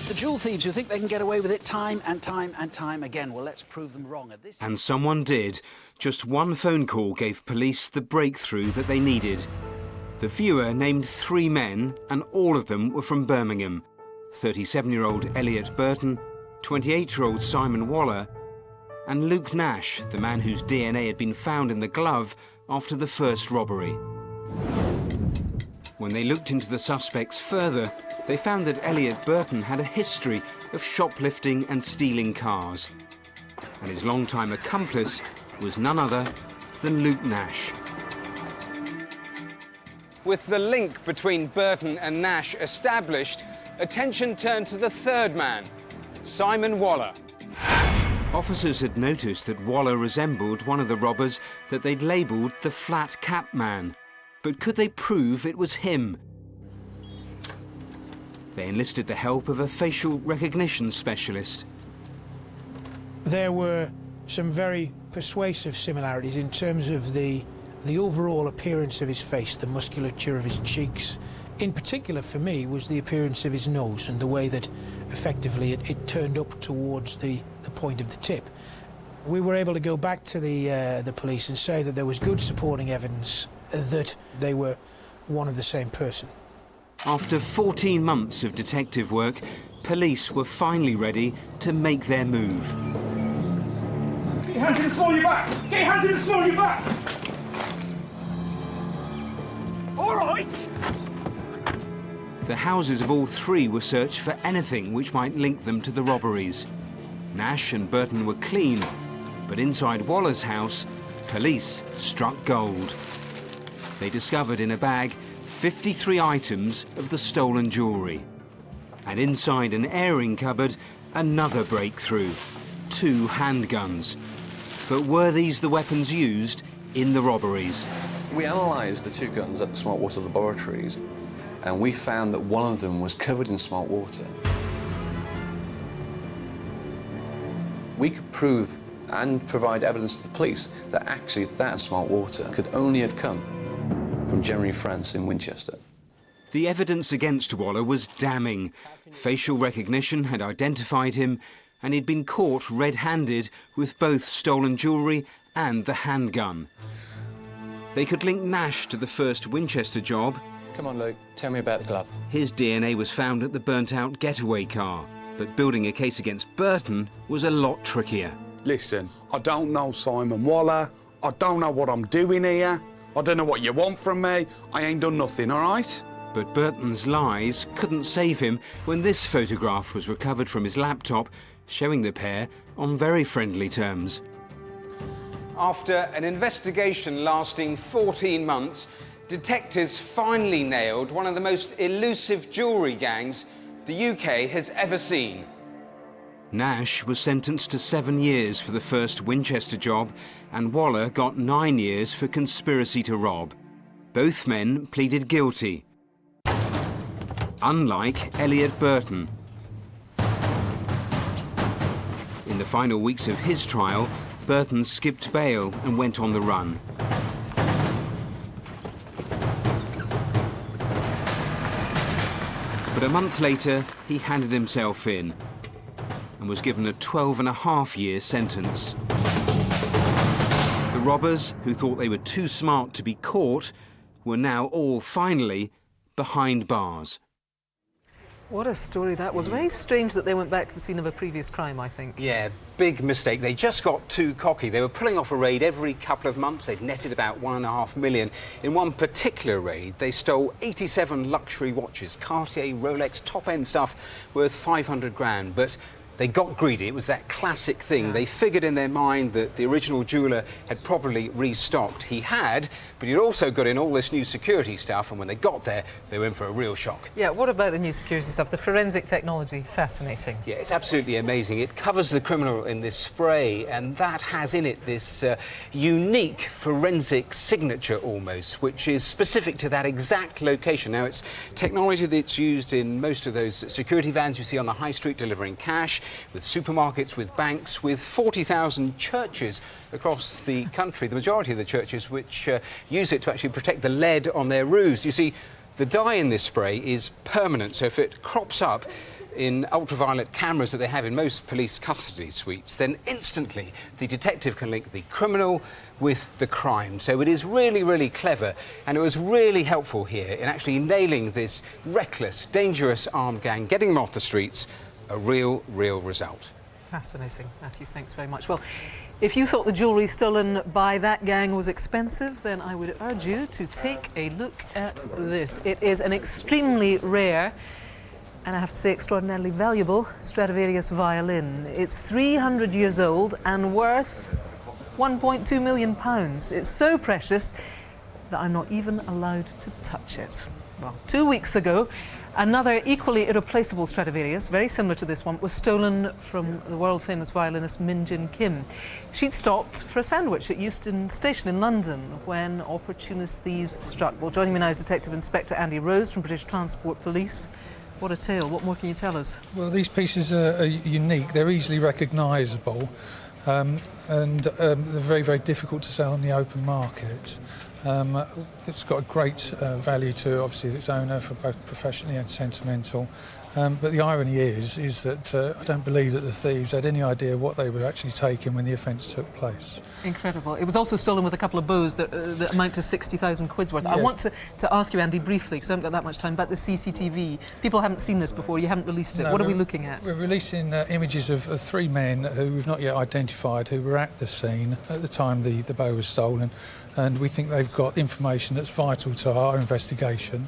The jewel thieves who think they can get away with it time and time and time again. Well, let's prove them wrong. And someone did. Just one phone call gave police the breakthrough that they needed. The viewer named 3 men, and all of them were from Birmingham. 37-year-old Elliot Burton, 28-year-old Simon Waller, and Luke Nash, the man whose DNA had been found in the glove after the first robbery. When they looked into the suspects further, they found that Elliot Burton had a history of shoplifting and stealing cars. And his longtime accomplice was none other than Luke Nash. With the link between Burton and Nash established, attention turned to the third man, Simon Waller. Officers had noticed that Waller resembled one of the robbers that they'd labelled the Flat Cap Man. But could they prove it was him? They enlisted the help of a facial recognition specialist. There were some very persuasive similarities in terms of the overall appearance of his face, the musculature of his cheeks. In particular, for me, was the appearance of his nose and the way that effectively it turned up towards the point of the tip. We were able to go back to the police and say that there was good supporting evidence that they were one and the same person. After 14 months of detective work, police were finally ready to make their move. Get your hands in the small of your back! Get your hands in the small of your back! All right! The houses of all three were searched for anything which might link them to the robberies. Nash and Burton were clean, but inside Waller's house, police struck gold. They discovered in a bag 53 items of the stolen jewellery. And inside an airing cupboard, another breakthrough, 2 handguns. But were these the weapons used in the robberies? We analysed the 2 guns at the Smart Water laboratories, and we found that one of them was covered in smart water. We could prove and provide evidence to the police that actually that smart water could only have come from Jeremy France in Winchester. The evidence against Waller was damning. Facial recognition had identified him, and he'd been caught red-handed with both stolen jewellery and the handgun. They could link Nash to the first Winchester job. Come on, Luke, tell me about the glove. His DNA was found at the burnt-out getaway car, but building a case against Burton was a lot trickier. Listen, I don't know Simon Waller. I don't know what I'm doing here. I don't know what you want from me. I ain't done nothing, all right? But Burton's lies couldn't save him when this photograph was recovered from his laptop, showing the pair on very friendly terms. After an investigation lasting 14 months, detectives finally nailed one of the most elusive jewellery gangs the UK has ever seen. Nash was sentenced to 7 years for the first Winchester job, and Waller got 9 years for conspiracy to rob. Both men pleaded guilty. Unlike Elliot Burton. In the final weeks of his trial, Burton skipped bail and went on the run. But a month later, he handed himself in and was given a 12.5-year sentence. The robbers, who thought they were too smart to be caught, were now all finally behind bars. What a story that was. Very strange that they went back to the scene of a previous crime, I think. Yeah, big mistake. They just got too cocky. They were pulling off a raid every couple of months. They'd netted about $1.5 million. In one particular raid, they stole 87 luxury watches, Cartier, Rolex, top-end stuff worth 500 grand. But they got greedy. It was that classic thing. Yeah. They figured in their mind that the original jeweller had probably restocked. He had, but he'd also got in all this new security stuff, and when they got there, they were in for a real shock. Yeah, what about the new security stuff? The forensic technology, fascinating. Yeah, it's absolutely amazing. It covers the criminal in this spray, and that has in it this unique forensic signature almost, which is specific to that exact location. Now, it's technology that's used in most of those security vans you see on the high street delivering cash, with supermarkets, with banks, with 40,000 churches across the country, the majority of the churches which use it to actually protect the lead on their roofs. You see, the dye in this spray is permanent, so if it crops up in ultraviolet cameras that they have in most police custody suites, then instantly the detective can link the criminal with the crime. So it is really, really clever, and it was really helpful here in actually nailing this reckless, dangerous armed gang, getting them off the streets. A real result. Fascinating, Matthew. Thanks very much. Well, if you thought the jewellery stolen by that gang was expensive, then I would urge you to take a look at this. It is an extremely rare, and I have to say extraordinarily valuable, Stradivarius violin. It's 300 years old and worth £1.2 million. It's so precious that I'm not even allowed to touch it. Well, 2 weeks ago, another equally irreplaceable Stradivarius, very similar to this one, was stolen from the world-famous violinist Min Jin Kim. She'd stopped for a sandwich at Euston Station in London when opportunist thieves struck. Well, joining me now is Detective Inspector Andy Rose from British Transport Police. What a tale. What more can you tell us? Well, these pieces are unique. They're easily recognisable and they're very, very difficult to sell on the open market. It's got a great value to, obviously, its owner, for both professionally and sentimental. But the irony is that I don't believe that the thieves had any idea what they were actually taking when the offence took place. Incredible. It was also stolen with a couple of bows that amount to 60,000 quid's worth. Yes. I want to ask you, Andy, briefly, because I haven't got that much time, about the CCTV. People haven't seen this before. You haven't released it. No, what are we looking at? We're releasing images of three men who we've not yet identified, who were at the scene at the time the bow was stolen. And we think they've got information that's vital to our investigation.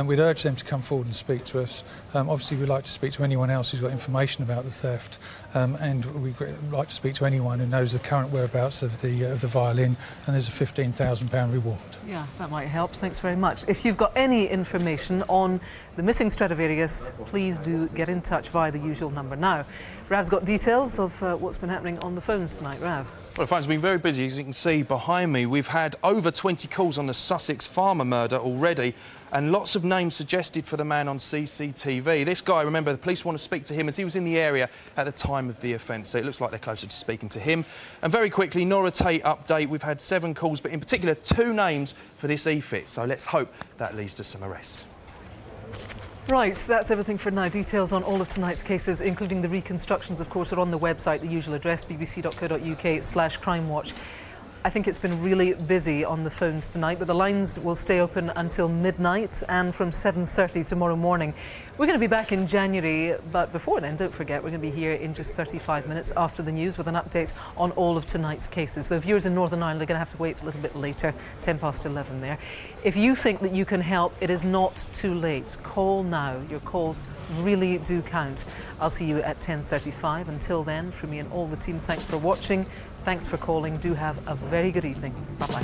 We'd urge them to come forward and speak to us. Obviously, we'd like to speak to anyone else who's got information about the theft, and we'd like to speak to anyone who knows the current whereabouts of the violin, and there's a £15,000 reward. Yeah, that might help. Thanks very much. If you've got any information on the missing Stradivarius, please do get in touch via the usual number. Now, Rav's got details of what's been happening on the phones tonight. Rav. Well, the phone's been very busy, as you can see behind me. We've had over 20 calls on the Sussex farmer murder already, and lots of names suggested for the man on CCTV. This guy, remember, the police want to speak to him as he was in the area at the time of the offence, so it looks like they're closer to speaking to him. And very quickly, Nora Tate update. We've had 7 calls, but in particular 2 names for this e-fit, so let's hope that leads to some arrests. Right, that's everything for now. Details on all of tonight's cases, including the reconstructions, of course, are on the website, the usual address, bbc.co.uk/crimewatch. I think it's been really busy on the phones tonight, but the lines will stay open until midnight and from 7:30 tomorrow morning. We're going to be back in January, but before then, don't forget, we're going to be here in just 35 minutes after the news with an update on all of tonight's cases. The viewers in Northern Ireland are going to have to wait a little bit later, 11:10 there. If you think that you can help, it is not too late. Call now. Your calls really do count. I'll see you at 10:35. Until then, from me and all the team, thanks for watching. Thanks for calling. Do have a very good evening. Bye-bye.